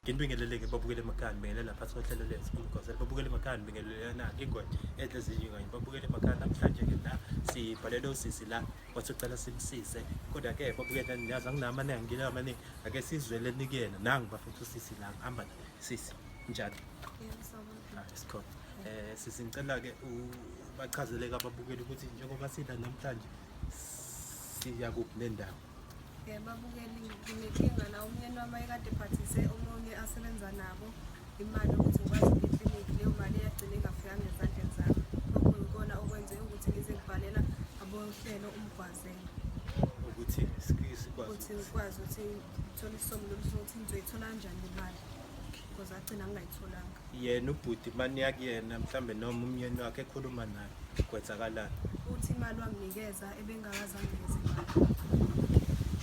Nginibingelele-ke babukele emakhaya nibingelela phakathi kohlelo lethu umgozela babukele emakhaya nibingelelana ingwenya enhliziyo kanye babukele emakhaya namhlanje-ke la sibhalele usisi la wathi ucela simsize kodwa-ke babukele niyazi anginamaningi ngila amaningi ake sizwele nikuyena nangi bafethu usisi la ngihamba la sisi njani sikhona sisi ngicela-ke bachazele-ke ababukeli ukuthi njengoba sila namhlanje siyakuphi nendawo. Babukeli nginenkinga la umyeni wami ayekade ephathise omunye asebenza nabo imali ukuthi ngikwazi iklinikhi leyo mali yagcina ingafikanga ezandleni zami okuyikona okwenze ukuthi ngize ngibhalela abohlelo umgwazelo ukuthi ukuthi ngikwazi ukuthi ngithole isisombululo sokuthi ngizoyithola kanjani imali because agcina ngingayitholanga. Yena ubhuti mani yakuyena mhlambe noma umyeni wakhe ekhuluma naye kwenzakalani? Uthi imali wanginikeza ebengakaze anginikeze imali.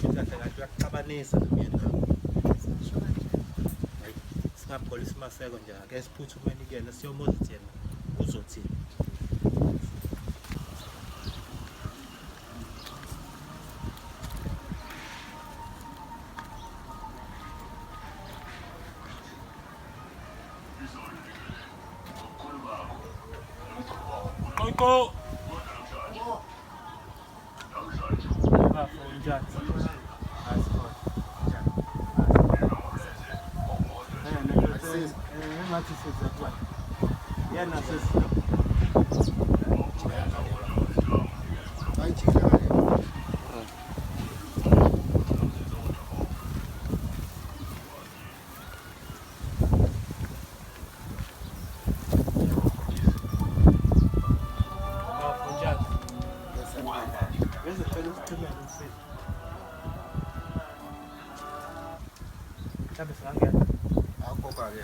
Kahle kahle uyakuxabanisa nomyeni wakho. Sisho kanjalo. Hayi singapholisa imaseko nje ake siphuthume nikuyena siyomoza ukuthi yena uzothini. Go. Njani? Ngathi sizekwa. Yena sisi. Mhlawumbe singangena. Akoka-ke.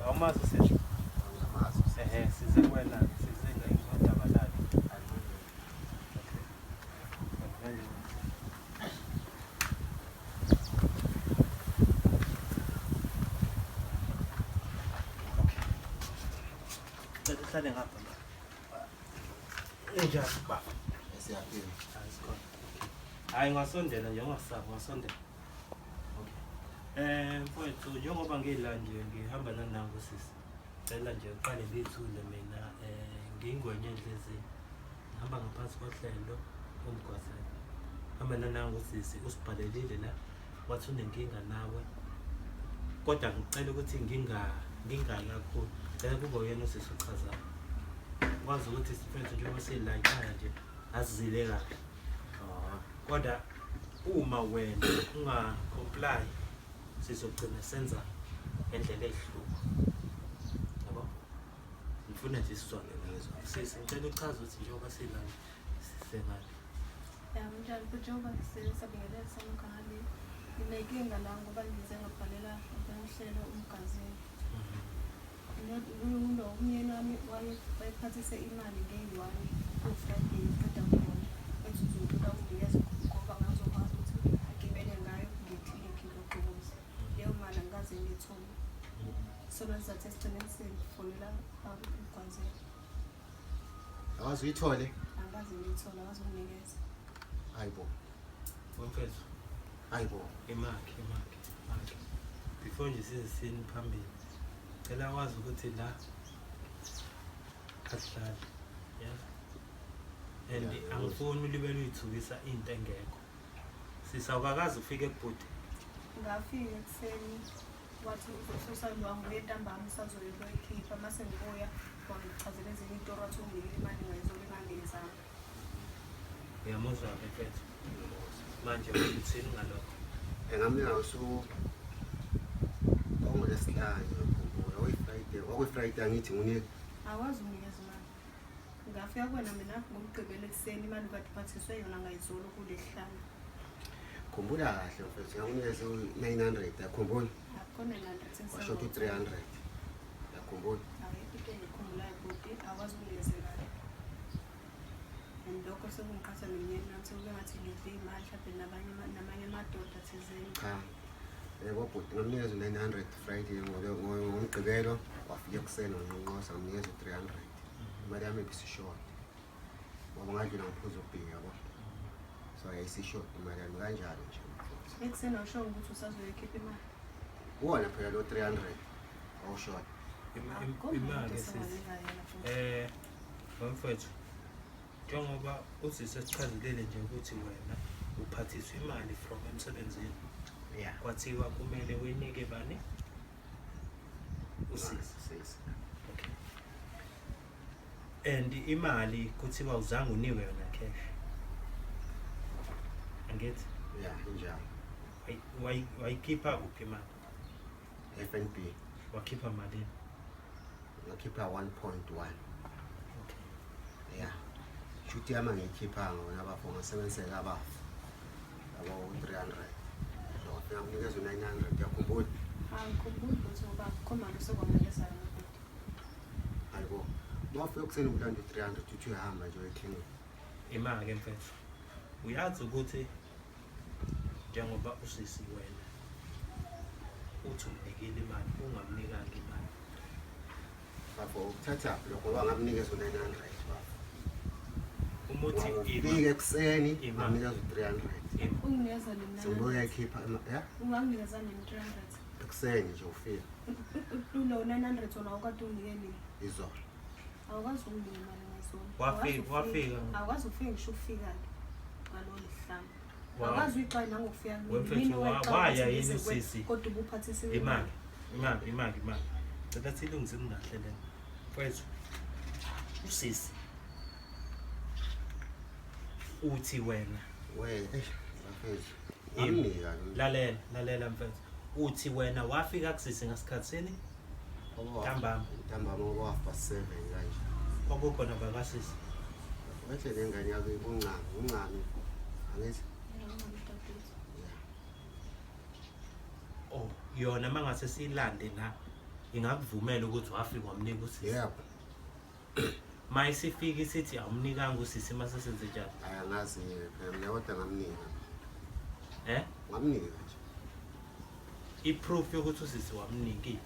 Awumazi sisho? Size kuwena, size ngodaba lakhe. Cela uhlale ngapha. Njani baba? Siyaphila. Hayi ngasondela nje ungasabi ngasondela. Okay. Mfowethu njengoba ngila nje ngihamba nanangu sisi. Cela nje uqale ngithule mina ngingwenye enhlizini. Ngihamba ngaphansi kohlelo umgwazela. Hamba nanangu sisi usibhalelile la. Wathi unenkinga nawe. Kodwa ngicela ukuthi ngingayi kakhulu. Cela kube uyena usisi uchazayo. Kwazi ukuthi sifethu njengoba sila ekhaya nje asizile kahle. Kodwa uma wena unga-comply sizogcina senza ngendlela ehlupha. Yabo? Ngifuna nje sizwane lezo. Sisi ngicela uchaze ukuthi njengoba sila sisengani. Njani njengoba sabingelela samkhali nginenkinga la ngoba ngize ngabhalela uhlelo umgazelo. Lo umyeni wami wayephathise imali ngeyi-1 ku-Friday qeda khona ethi uzobuka unginikeza ngoba ngazokwazi ukuthi agibele ngayo ngeklinikhi lokubuza leyo mali angikaze ngiyithole sona sizathe sigcine sifonela umgwazelo. Awazi uyithole? Angikaze ngiyithole abazokunikeza. Hayibo. Mfethu. Hayibo. Imakhe. Before nje sizisini phambili. Cela wazi ukuthi la asihlali. Yeah. And angifuni ulibele uyithukisa into engekho. Sisawukakazi ufike kubhuti. Ngafika ekuseni wathi uzosusa lwangu yentambama sazoyelo ekhipha mase ngibuya wangichazela ezinye izinto wathi unginikile imali ngayizolo engangiyizama. Uyamuzwa ke mfethu. Manje uthini ngalokho? Engamnika ngolesihlanu Friday angithi ngunike. Awazi unikeza imali. Ngafika kuwena mina ngomgqibelo ekuseni imali kade iphathiswe yona ngayizolo kulesihlanu. Khumbula kahle mfethu ngiyakunikeza 900 yakhumbula. Akhona 900 Washo ukuthi 300. Yakhumbula. Hayi into engikhumbulayo ukuthi awazi unikeza imali. Lokho sekungiqhatha nomyeni nami sekuke ngathi ngidle imali mhlawumbe namanye amadoda thizeni. Cha. Yebo bhuti ngamnikeza 900 Friday ngomgqibelo wafika ekuseni wanqonqosa ngamnikeza 300. Imali yami ibisishort. Ngoba ngadlula ngiphuza ubhika yabo. so yayisishort imali yami kanjalo nje. Ekuseni awusho ukuthi usazoyikhipha imali. Wona phela lo 300 awushort. Imali sisi. Bamfethu. Njengoba usise sichazelele nje ukuthi wena uphathiswa imali from emsebenzini. Yeah. Kwathiwa kumele uyinike bani? Usisi. Okay. And imali kuthiwa uzange uniwe yona cash. Angithi? Yeah, njalo. Wayikhipha kuphi imali? FNB. Wakhipha malini? Ngakhipha 1.1. Okay. Yeah. Shuthi yami ngiyikhipha ngona abafo ngasebenzela abafu. Abo 300. So ngamnikeza 900 yakhumbula. Angikhumbuli ukuthi ngoba khomani sokwamukeza yona. Hayibo. Mawufika kuseni umlando 300 uthi uyahamba nje eklinik. Imali ke mfethu. Uyazi ukuthi njengoba usisi wena uthi unikile imali ungamnikanga imali. Bafo ukuthatha lokho wangamnikeza 900 bafo. Umuthi ifike ekuseni ngamnikeza 300. Unginikeza le Sengibuya ekhipha yeah. Unganginikeza ne 300. Ekuseni nje ufika. Lo 900 wona awukade unike mina. Izolo. Awukazi unginike imali ngazona. Wafika. Awukazi ufike ngisho ufika ngalo lihlamba. Awukazi uyixwaye nangokufika Wemfethu waya yini usisi? Kodwa ubuphathisa Imali. Cela silungise kahle le. Mfethu. Usisi. Uthi wena bafethu. Ngamnika lalela mfethu. Uthi wena wafika kusisi ngasikhatsini? Ntambama wafa 7 kanje. Kwakukhona bakasisi. Wahle lengane yakhe uncane. Angithi? Oh, yona mangase silande la ingakuvumela ukuthi wafika wamnika usisi. Yebo. Mayisifika isithi awumnikanga usisi mase senze njani? Angazi phela mina kodwa ngamnika. Ngamnika nje. I-proof yokuthi usisi wamnika iphi?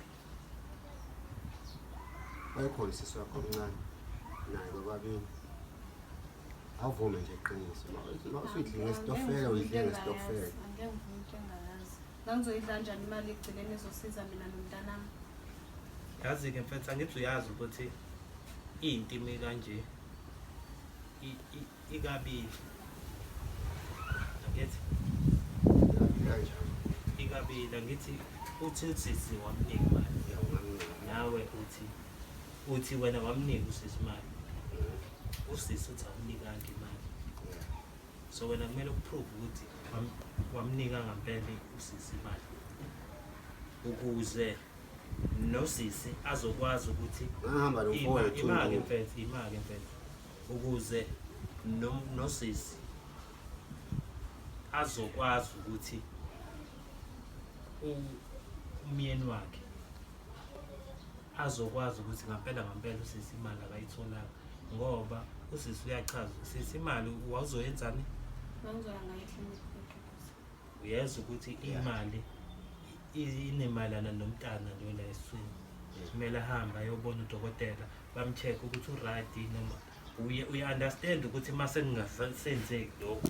Wayekhona sisi wakho omncane. Naye bobabili. Awuvume nje iqiniso. Mawusuyidla ngesitofela uyidla ngesitofela. Angeke ngivume into engayazi. Ngizoyidla kanjani imali egcineni ezosiza mina nomntanami? Yazi ke mfethu angithi uyazi ukuthi intimi kanje ikabili. Angithi kanjani? Ikabili ngithi uthi usisi wamnika imali. Nawe uthi wena wamnika usisi imali. Usisi uthi awunikanga imali. So wena kumele uprove ukuthi wamnika ngempela usisi imali. Ukuze nosisi azokwazi ukuthi ngahamba nomfowethu imali mfethu. Ukuze nosisi azokwazi ukuthi umyeni wakhe azokwazi ukuthi ngempela usisi imali akayitholanga ngoba usisi uyachaza usisi imali wazoyenzani? Ngizoya ngayo eklinik. Uyeza ukuthi imali inemalana nomntana lo la eswini. Kumele ahamba ayobona udokotela bamcheck ukuthi uright noma uya-understand ukuthi mase ningasenzeki lokho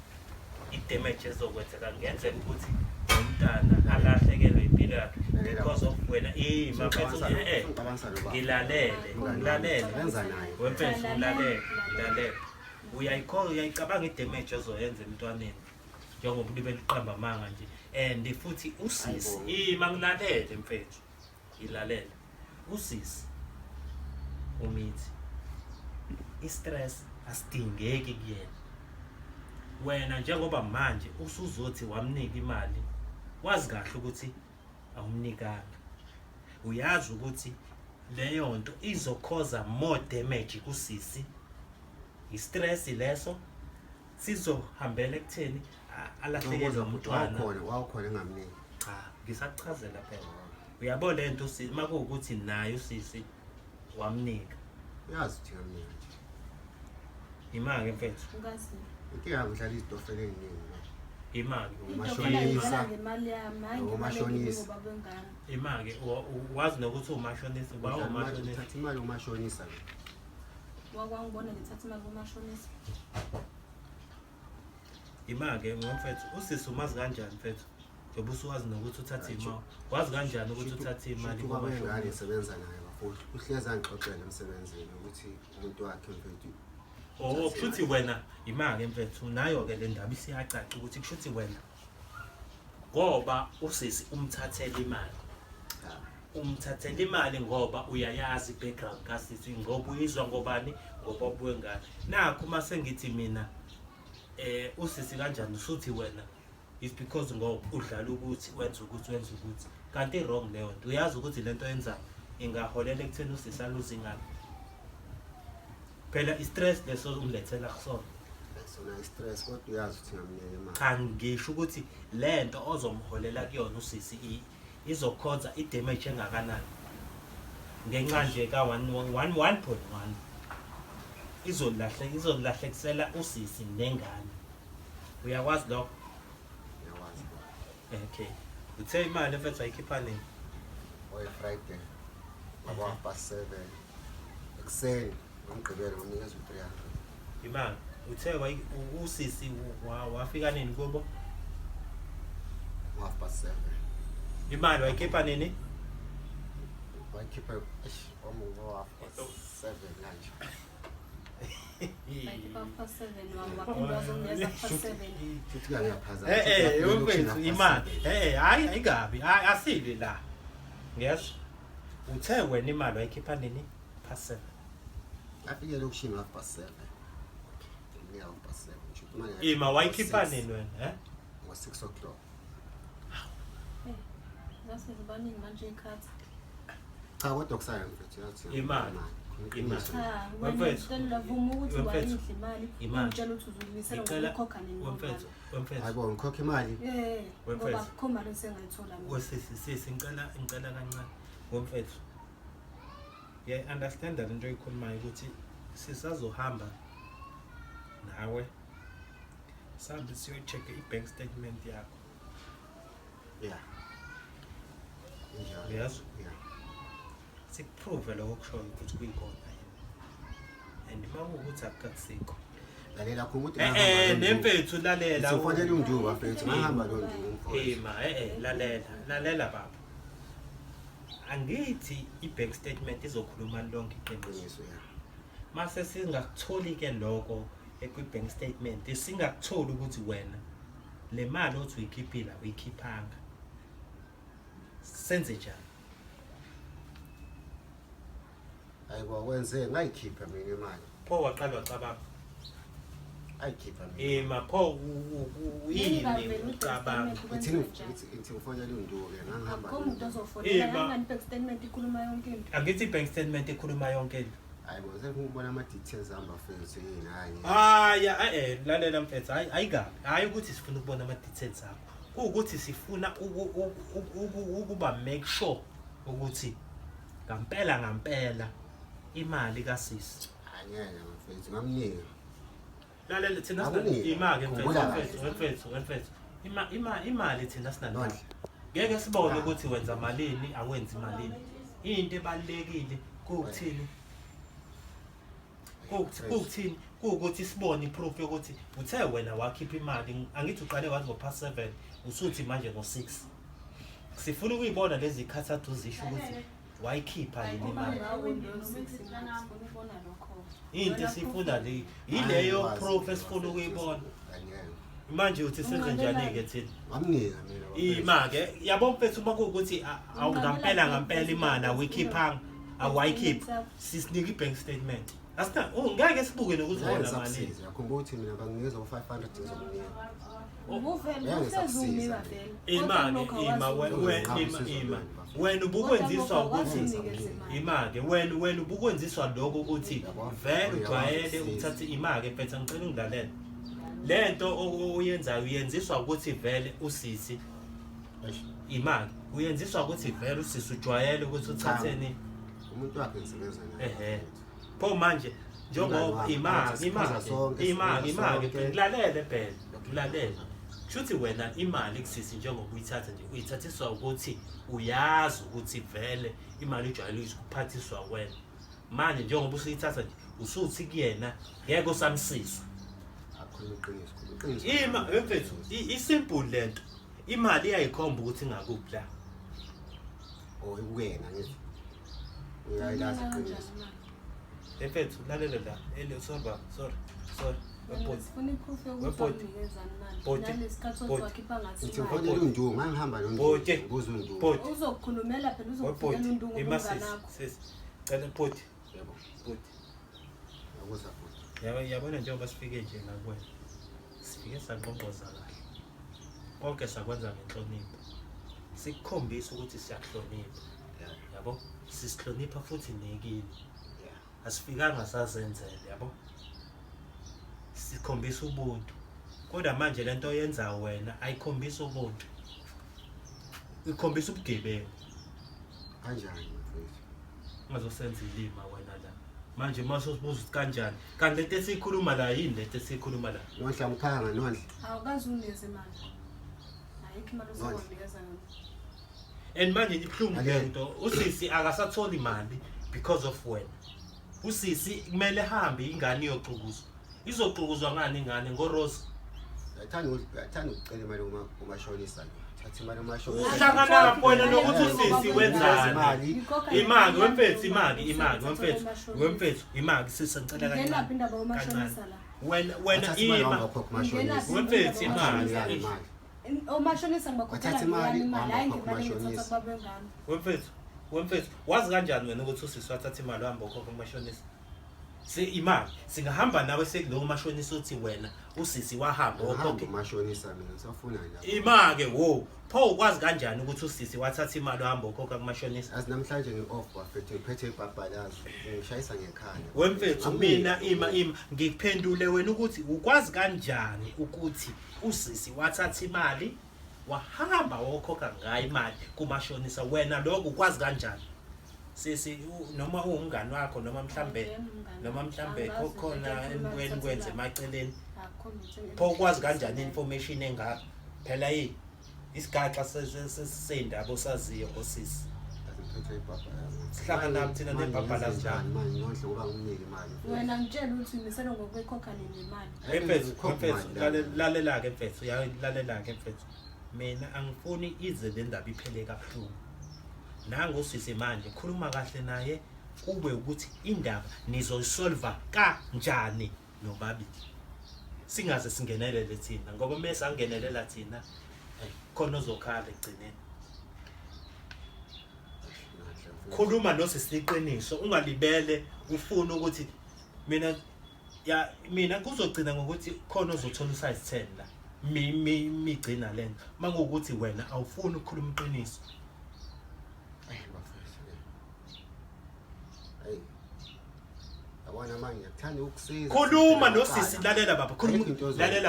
i-damage ezokwenzeka ngenzeka ukuthi umntana alahlekelwe impilo yakhe because of wena mafethu ngilalele wemfethu ulalele uyayicabanga i-damage ezoyenza emntwaneni njengoba libe liqamba amanga nje and futhi usisi mangilalele mfethu ilalele usisi umithi i-stress asidingeki kuyena. Wena njengoba manje usuzothi wamnika imali wazi kahle ukuthi awumnikanga. Uyazi ukuthi leyo nto izokhoza more damage kusisi. I-stress leso sizohambela ekutheni alahlekelwe umntwana. Wawukhona engamnika. Cha, ngisachazela phela. Uyabo lento usisi makuwukuthi naye usisi wamnika. Uyazi ukuthi ngamnika. Imali mfethu. Ungazi. Inkinga ngihlala izitofela eziningi. Imali umashonisa. Ngemali yami, hayi umashonisa. ngoba bengani. Imali wazi nokuthi umashonisa umashonisa. Thatha imali umashonisa. Wakwangibona ngithatha imali kumashonisa. Ima-ke mfethu usisi umazi kanjani mfethu? Njoba usuwazi nokuthi uthathe imali. Wazi kanjani ukuthi uthathe imali kuba ngane sebenza naye bafowethu. Uhlezi angixoxela emsebenzini ukuthi umuntu wakhe mfethu. Oh, kushuthi wena ima-ke mfethu nayo-ke le ndaba isiyacaca ukuthi kushuthi wena ngoba usisi umthathela imali. Umthathela imali ngoba uyayazi i-background kasisi ngoba uyizwa ngobani ngoba ubuye ngani. Nakho uma sengithi mina usisi kanjani usuthi wena is because ngoba udlala ukuthi wenza ukuthi kanti wrong leyo nto. Uyazi ukuthi lento yenzayo ingaholela ekutheni usisi aluze ingane. Phela i-stress leso umlethela kusona. Sona i-stress kodwa uyazi ukuthi ngamnyeka imali. Cha ngisho ukuthi lento ozomholela kuyona usisi izokhoza i-damage engakanani. Ngenxa nje ka 1.1 izolahlekisela usisi nengane. Uyakwazi lokho? Uyawazi. Okay. Uthe imali mfethu ayikhipha nini? Friday. Baba past 7. Ekuseni ngomgqibelo nginikeza u300. Imali. Uthe usisi wafika nini kubo? Past 7. Imali wayikhipha nini? Wayikhipha omunye past 7 kanje. Futhi ngiyaphaza. Mfethu imali. Hayi ayikabi. Asili la. Yes. Uthe wena imali wayikhipha nini? Past 7. Afike lokushini past 7. Ngiya past 7. Ima wayikhipha nini wena? Ngo 6 o'clock. Nasizibani manje ikhathi. Cha kodwa kusaya mfethu yathi. Imali. Cha, wena uvuma ukuthi wayidla imali, utshela ukuthi uzoyibuyisela ngokukhokha nini imali. Hayibo ngikhokha imali. Ngoba akho mali esengayithola mina. Sisi ngicela kancane. Ngomfethu. Yeah, understand that into oyikhulumayo ukuthi sisazohamba nawe. Sabe siyocheck i-bank statement yakho. Yeah. Yes. Yeah. Sikuprove lokho kushoyo ukuthi kuyikhona and mawukuthi akukasikho lalela kumuntu nemfethu lalela ufanele unduba mfethu ngahamba lo nduba mfowethu lalela baba angithi i-bank statement izokhuluma lonke iqiniso ya mase singakutholi ke lokho ekwi-bank statement singakutholi ukuthi wena le mali othi uyikhiphila uyikhiphanga senze njani? Hayibo wenze ngayikhipha mina imali. Pho waqala wacabanga. Ayikhipha mina. Mapho yini ucabanga? Ithi ufonela undubo ke ngahamba. Akho umuntu ozofonela ngani bank statement ikhuluma yonke into. Angithi bank statement ikhuluma yonke into. Hayibo sekubona ama details amba mfethu yini hayi. Lalela mfethu ayikabi. Hayi ukuthi sifuna ukubona ama details akho. Ukuthi sifuna ukuba make sure ukuthi ngampela imali kasisi angeke mfethu ngamnika. Lalela thina imali mfethu imali thina sinalo. Ngeke sibone ukuthi wenza malini awenzi malini. Into ebalekile kukuthini ukuthi sibone iproof yokuthi uthe wena wakhipha imali. Angithi uqale wathi ngopast 7 usuthi manje ngo6. Sifuna ukuyibona lezi ikhathathu zisho ukuthi wayikhipha yini imali. Into sifuna le ileyo proof esifuna ukuyibona. Manje uthi senze njani ke thina? Ngamnika mina. Ima-ke yabo mfethu uma kuwukuthi ngampela imali awuyikhiphanga awayikhipha sisinika i-bank statement. Asina ngeke sibuke nokuthi wona mali. Yakhumbula ukuthi mina banginikeza u500 ngizomnika. Wena ubukwenziswa ukuthi imake wena ubukwenziswa lokho ukuthi vele ujwayele ukuthatha imake mfethu ngicela ungilalela lento oyenzayo uyenziswa ukuthi vele usisi imake uyenziswa ukuthi vele usisi ujwayele ukuthi uthatheni umuntu wakhe ngisebenza naye pho manje njengoba imake ngilalele phela ngilalela kushuthi wena imali kusisi njengoba uyithatha nje uyithathiswa ukuthi uyazi ukuthi vele imali ijwayele ukuphathiswa wena manje njengoba usuyithatha nje usuthi kuyena ngeke usamsiza Ima mfethu isimple lento. Imali iyayikhomba ukuthi ingakuphi la. Oh ikuyena ngithi. Uyayilazi iqiniso. Mfethu lalela la. Sorry. Sifuna iproof yokuthi unikeza imali. Nalesikhathi owakhipha ngathi Ngithi imali. mfonela uNdungu, ngihamba noNdungu. Ngibuza uNdungu. Uzokukhulumela phela uzokufika uNdungu ngokunganakho. Cela Poti. Yebo. Poti. Akuza futhi. Yabona njengoba sifike nje ngakuwena. Sifike saqoqoza kahle. Konke sakwenza ngenhlonipho. Sikukhombisa ukuthi siyakuhlonipha. Yabo? Sisihlonipha futhi nekini. Asifikanga sazenzele, yabo? Sikhombisa ubuntu. Kodwa manje lento oyenza wena ayikhombisa ubuntu. Ikhombisa ubugebengu. Kanjani mfethu? Ungazosenza ilima wena la. Manje mase usibuza ukuthi kanjani? Kanti lento esikhuluma la yini lento esikhuluma la? Nondla ngiphanga nondla. Awukazi unikeza imali. Ayikho imali ozokunikeza yona. And manje ibhlungu lento usisi akasatholi imali because of wena. Usisi kumele hambe ingane iyoxukuzwa. Izoxukuzwa ngani ingane ngoRose? Yathanda ukucela imali umashonisa. Thatha imali umashonisa. Uhlangana wena nokuthi usisi wenzani? Imali wemfethu wemfethu imali sisengicela kancane. Ngena phinda ba umashonisa la. Wena ima wemfethu imali. Omashonisa ngibakhokhela imali hayi ngemali ngithatha babe ngami. Wemfethu wazi kanjani wena ukuthi usisi wathatha imali uhamba ukhokha umashonisa? Imali singahamba nawe sekulo umashonisa uthi wena usisi wahamba ukhokha umashonisa mina ngisafuna la. Imake wo pho ukwazi kanjani ukuthi usisi wathatha imali uhamba ukhokha kumashonisa? Asinamhlanje ngi-off wafethu ngiphethe ibhabhalazi ngishayisa ngekhaya. Wemfethu mina ima ngikuphendule wena ukuthi ukwazi kanjani ukuthi usisi wathatha imali wahamba wokhokha ngayo imali kumashonisa wena lokho ukwazi kanjani? Sisi noma ungani wakho noma mhlambe khona enweni kwenze emaceleni pho ukwazi kanjani information engaka phela isigaxa sesendaba osaziyo osisi ngiphethe ibhabhalazi. sihlangana nathi thina nebhabhalazi njani manje nondle ngoba nginike imali. Wena ngitshela ukuthi unisela ngokuyikhokha nini imali. Mfethu lalela-ke mfethu lalela-ke mfethu mina angifuni ize le ndaba iphele kabuhlungu. Nangu usisi manje khuluma kahle naye kube ukuthi indaba nizoyisolva kanjani nobabili. Singaze singenelele thina ngoba mase angenelela thina khona ozokhala egcineni. Khuluma nosisi iqiniso ungalibele ufuna ukuthi mina kuzogcina ngokuthi khona ozothola usize 10 la. Migcina lento mangokuthi wena awufuni ukukhuluma iqiniso. Yabona manje ngikuthanda ukusiza. Khuluma nosisi lalela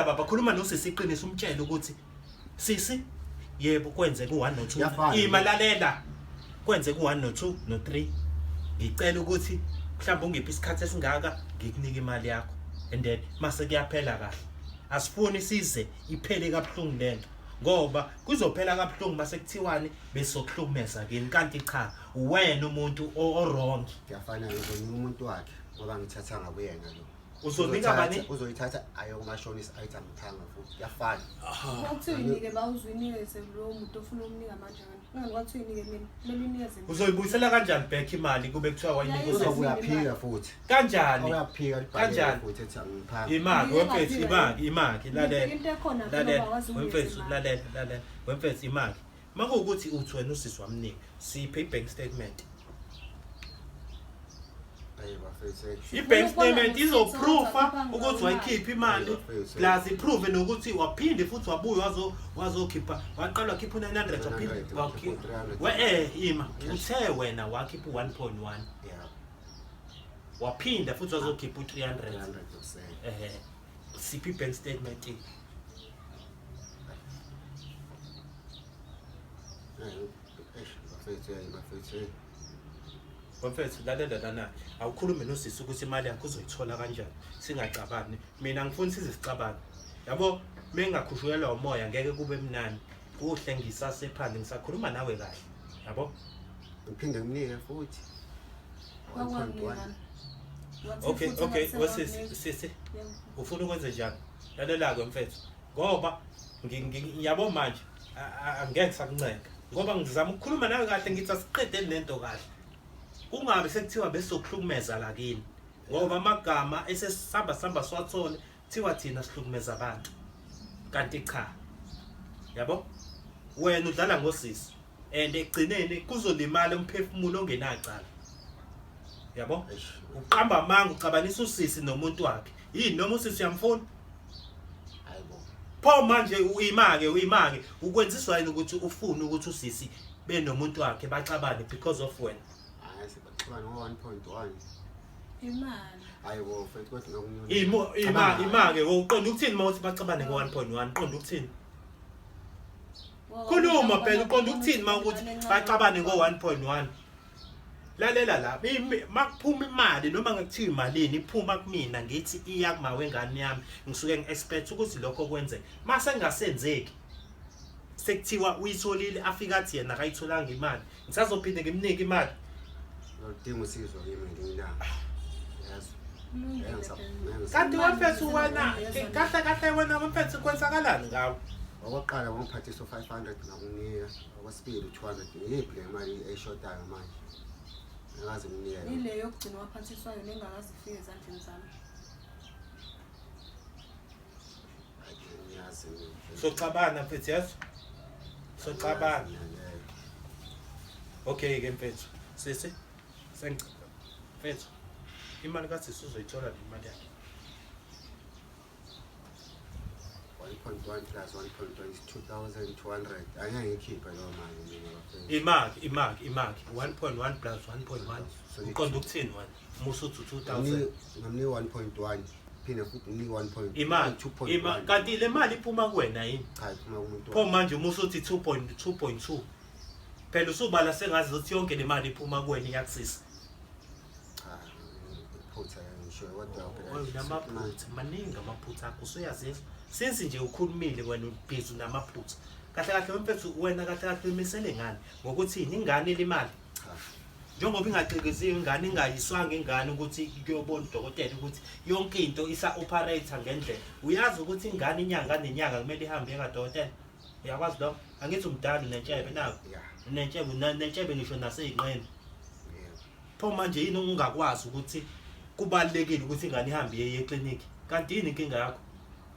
baba khuluma nosisi iqiniso umtshele ukuthi sisi yebo kwenze ku1 no2 ima lalela kwenze ku1 no2 no3 ngicela ukuthi mhlawumbe ungiphi isikhathi esingaka ngikunika imali yakho and then mase kuyaphela kahle. Asifuni size iphele kabuhlungu lento ngoba kuzophela kabuhlungu mase kuthiwani besokuhlumeza kini kanti cha wena umuntu wrong. Ngiyafana nje umuntu wakhe ngoba ngithatha ngakuyena lo. Uzonika bani? Uzoyithatha ayo umashonisa ayitha ngithanga futhi yafana. Wathi uyinike bawuzinikeze lo muntu ofuna umnika manje wena. Ngani wathi uyinike mina unikeze mina. Uzoyibuyisela kanjani back imali kube kuthiwa wayinika usisi? Uyaphika futhi. Kanjani? Uyaphika kanjani futhi ethi angiphanga. Imaki wemfethu imaki lalela. Into ekhona ngoba wazi wemfethu lalela wemfethu imaki. Makuwukuthi uthi wena usisi wamnika siphe ibank statement. I-bank statement izoproofa ukuthi wayikhipha imali plus iprove nokuthi waphinde futhi wabuya wazokhipha waqala wakhipha 900 waphinde ima uthe wena wakhipha 1.1 waphinda futhi wazokhipha 300 siphi bank statement Mfethu lalela lana awukhulume nosisi ukuthi imali yakho uzoyithola kanjani singacabani mina ngifuna sizicabane yabo mengakhushulelwa umoya ngeke kube mnani kuhle ngisasephandle ngisakhuluma nawe kahle yabo ngiphinde ngimnike futhi Okay, sisi ufuna ukwenza njani? Lalela-ke mfethu, ngoba ngiyabo manje angeke sakunceda, ngoba ngizama ukukhuluma nawe kahle ngithi asiqedeni lento kahle, kungabe sekuthiwa bese sokuhlukumeza la kini, ngoba amagama esesihamba siwathole kuthiwa thina sihlukumeza abantu, kanti cha, yabo wena udlala ngosisi and ekugcineni kuzolimala umphefumulo ongenacala, yabo uqamba amanga ucabanisa usisi nomuntu wakhe, yini noma usisi uyamfuna? Pho manje uyimake ukwenziswa yini ukuthi ufune ukuthi usisi benomuntu wakhe baxabane because of wena? Hayi sibaxabana ngo-1.1 imali. Hayibo mfethu kodwa nokunyona imake uqonda ukuthini mawuthi baxabane ngo-1.1 uqonda ukuthini? Khuluma phela uqonda ukuthini mawuthi baxabane ngo-1.1? Lalela la makuphuma imali noma ngakuthiwa imalini iphuma kumina ngithi iya kumawe ngane yami ngisuke ngi-expect ukuthi lokho kwenzeke, mase kungasenzeki sekuthiwa uyitholile afika athi yena akayitholanga imali ngisazophinde ngimnike imali. udinga usizo kimi ngilanga yazi Kanti wamfethu wena kahle wena wamfethu kwenzakalani ngawo? okokuqala ngiphathisa 500 ngakunika, okwesibili 200 ngiyiphi le mali eshotayo manje ngaze nginika ile yokugcina waphathiswayo nengakazi ifike ezandleni zami. Soxabana mfethu yazi? Soxabana. Okay ke mfethu. Sisi sengicela. Mfethu imali kaSisi uzoyithola le mali yakhe. 1.1 plus 1.1 is 2,200. Angeke ngikhiphe leyo mali mina bafethu. Imaki 1.1 plus 1.1 uqonda ukuthini wena? Musuthi 2000 ngamnika 1.1 phinde futhi ngini 1.1 imali kanti le mali iphuma kuwena yini? Cha iphuma kumuntu. Pho manje musuthi 2.2 phela usubala sengazi ukuthi yonke le mali iphuma kuwena iyakusisa. Cha iphutha ngisho kodwa phela namaphutha maningi amaphutha akho usuyazi since nje ukhulumile wena ubhizi namaphutha kahle mfethu wena kahle umisele ngani ngokuthi ingane lemali njengoba ingacikiziwe ingane ingayiswanga ingane ukuthi kuyobona udokotela ukuthi yonke into isa operator ngendlela, uyazi ukuthi ingane inyanga nenyanga kumele ihambe ekadokotela, uyakwazi lo angithi umdala nentshebe nako nentshebe ngisho naseyinqeni. Pho manje yini ungakwazi ukuthi kubalekile ukuthi ingane ihambe iye eclinic kanti yini inkinga yakho?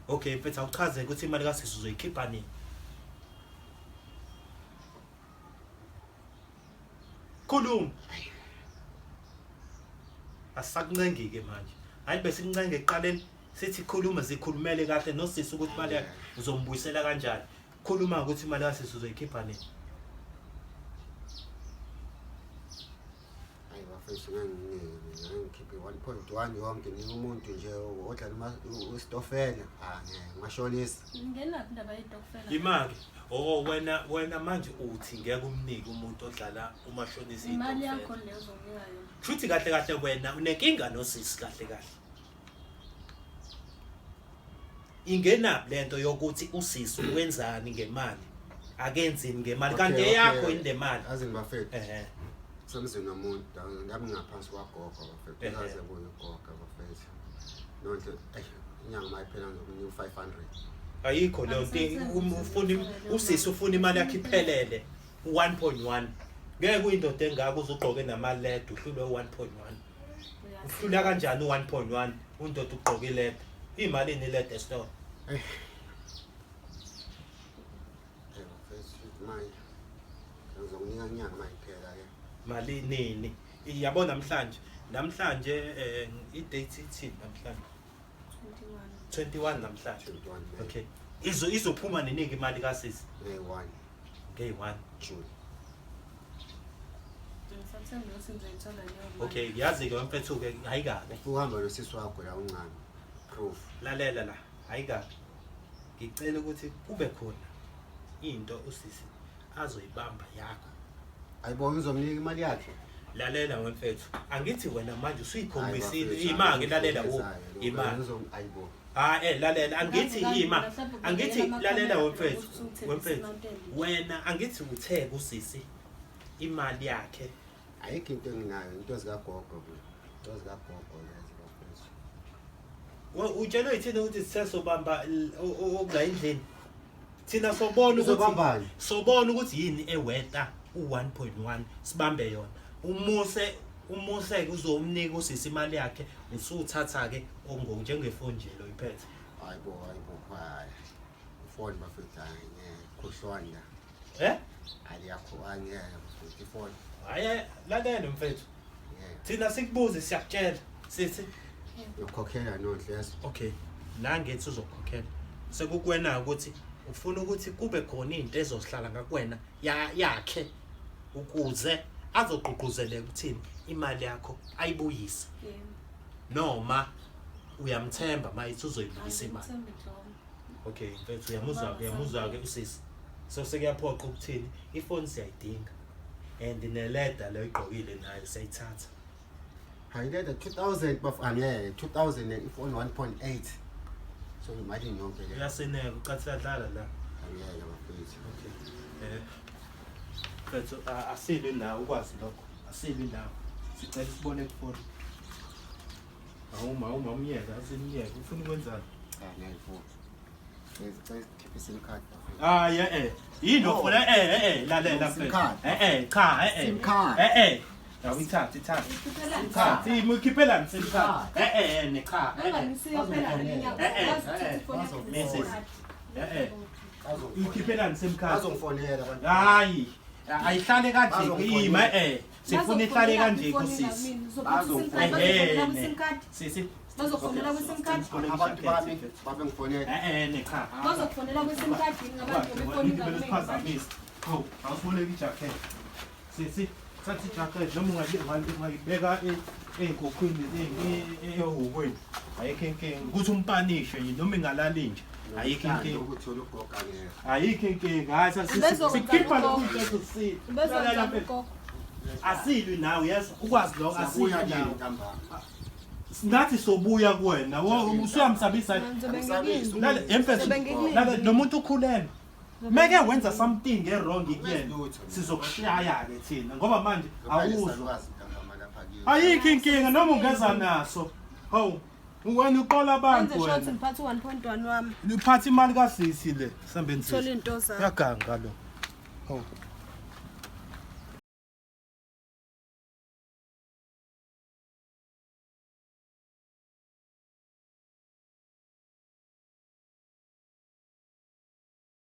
Okay mfethu awuchaze ukuthi imali kaSisi uzoyikhipha nini? Khuluma. Asakuncengi-ke manje. Hayi bese kuncenge ekuqaleni sithi khuluma sikhulumele kahle noSisi ukuthi imali yakhe uzombuyisela kanjani. Khuluma ukuthi imali kaSisi uzoyikhipha nini? Hayi bafethu ngikhiphe 1.1 yonke umuntu nje odla usitofela ngashonisa. Ngenaphi indaba yetokufela? Imali wena manje uthi ngeke umnike umuntu odlala umashonisa imali yakho leyo uzomnika yona. Futhi kahle wena unenkinga noSisi kahle. Ingenaphi lento yokuthi uSisi wenzani ngemali? Akenzini ngemali kanti eyakho indemali. Azini bafethu. Samzini nomuntu ngami ngaphansi kwagogo bafethu. Kaze kuyo ugogo bafethu. Nonke inyanga mayiphela ngizokunika 500. Ayikho leyo nto ufuna uSisi ufuna imali yakhe iphelele 1.1 ngeke kuyindoda engaka uzugqoke namaled uhlulwe 1.1 uhlula kanjani 1.1 undoda ugqoke led imali ni led store manje ngizokunika inyanga mayiphela ke mali nini yabona namhlanje i-date ithini namhlanje 21 namhlanje. Okay. Izophuma neningi imali kaSisi. Ngay 1 June. Ngisathemba ukuthi ngizoyithola leyo mali. Okay, yazi ke mfethu ke ayikabe. Uhamba noSisi wakho la uncane. Proof. Lalela la, ayikabe. Ngicela ukuthi kube khona into uSisi azoyibamba yakho. Ayibona ngizomnika imali yakhe. Lalela mfethu, angithi wena manje usuyikhombisile imali lalela imali. Ayibona. Lalela angithi lalela wemfethu wena angithi uthe kuSisi imali yakhe ayikho into enginayo into zikagogo into zikagogo utshelwe yithini ukuthi sisesobamba okula endlini thina sobona ukuthi sobona ukuthi yini eweta u1.1 sibambe yona umuse uzomnika usisi imali yakhe usuthatha ke njengefoni nje lo iphethe hayibo ifoni bafetha ngekhohlwana aliyakho angeke ifoni hayi lalela mfethu thina sikubuze siyakutshela sithi ukhokhela nodlezo okay la ngethi uzokhokhela sekukwena ukuthi ufuna ukuthi kube khona izinto ezosihlala ngakuwena yakhe ukuze azogqugquzeleka ukuthini imali yakho ayibuyise noma uyamthemba mayithi uzoyibuyisa imali okay mfethu uyamuzwa ke usisi so sekuyaphoqa ukuthini ifoni siyayidinga and neleda leyo igqokile nayo siyayithatha hayileda 2000 bafanye 2000 ifoni 1.8 so imagine yonke le uyaseneka ucathula dlala la angeke bafethu okay mfethu asilwe nawe ukwazi lokho asilwe nawe sicela sibone kufoni awuma umyeka asimyeka ufuna ukwenzani ngiyayifuna keep sim card yini ufuna lalela mfethu cha sim card awuyithatha imukhiphela sim card cha ikhiphela sim card azongifonela abantu hayi ayihlale kanje ima sifuna ihlale kanje kusisi sisi bazofonela kwi-sim card abantu bami babengifonela cha bazofonela kwi-sim card ngabantu befoni ngaliphazamisa awusiboleka ijacket sisi thatha ijacket noma ungayibeka ey'nkokhweni ehhokweni ayikho inkinga ukuthi umpanishe noma ingalali nje ayikho inkinga ukuthola ugoga ngeke ayikho inkinga hayi sikhipha lokudla kusisi asilwi nawe yazi ukwazi lokho asilwi nawe nathi sobuya kuwena usuyamsabisa lo muntu ukhulelwe meke wenza something wrong kuyena sizokushaya ke thina ngoba manje awuzwa ayikho inkinga noma ungeza naso hawu wena uqola abantu wena ngiphatha 1.1 wami uphatha imali kasisi le sambeni thola into zakho yaganga lo hawu